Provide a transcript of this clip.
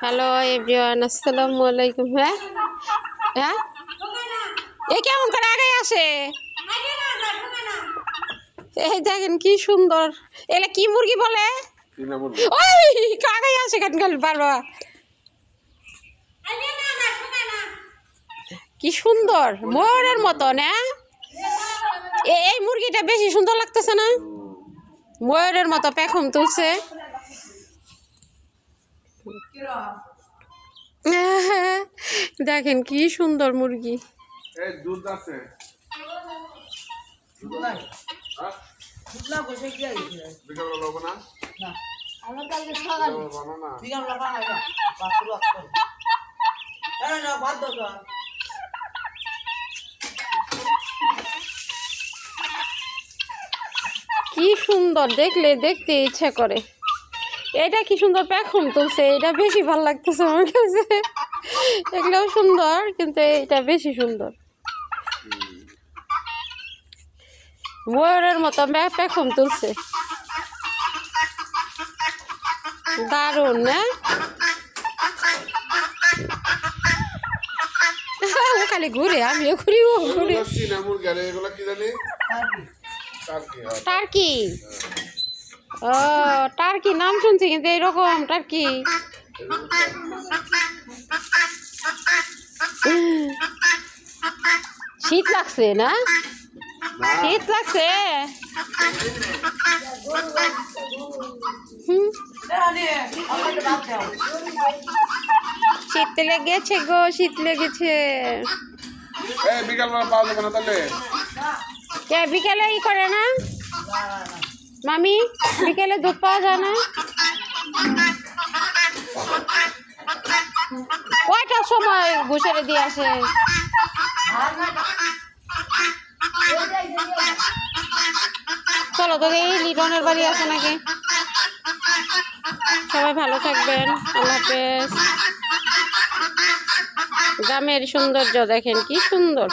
Hello everyone, আসসালামু আলাইকুম। হ্যাঁ হ্যাঁ, এ কেমন করে আগে আসে? এই দেখেন কি সুন্দর। এলা কি মুরগি বলে? ওই কাগাই আসে কেন গেল বারবার। কি সুন্দর, ময়ূরের মতন। হ্যাঁ, এই মুরগিটা বেশি সুন্দর লাগতেছে না? ময়ূরের মতো পেখম তুলছে। দেখেন কি সুন্দর মুরগি। কি সুন্দর, দেখলে দেখতে ইচ্ছা করে। এটা কি সুন্দর পেখম তুলছে, এটা বেশি ভালো লাগতেছে আমার কাছে। এগুলোও সুন্দর কিন্তু এটা বেশি সুন্দর। ময়ূরের মতো পেখম তুলছে, দারুণ না? ও খালি ঘুরে, আমিও ঘুরি, ও ঘুরে। টার্কি। ও টার্কি নাম শুনছি, কিন্তু এইরকম টার্কি শীত লাগছে না? শীত লাগছে। শীত লেগেছে গো, শীত লেগেছে। কে বিকেলে ই করে না মামি? বিকেলে দুধ পাওয়া যায় না? কয়টার সময় ঘুষেরে দিয়ে আসে? চলো তো, এই লিটনের বাড়ি আছে নাকি? সবাই ভালো থাকবেন, আল্লাহ হাফেজ। গ্রামের সৌন্দর্য দেখেন কি সুন্দর।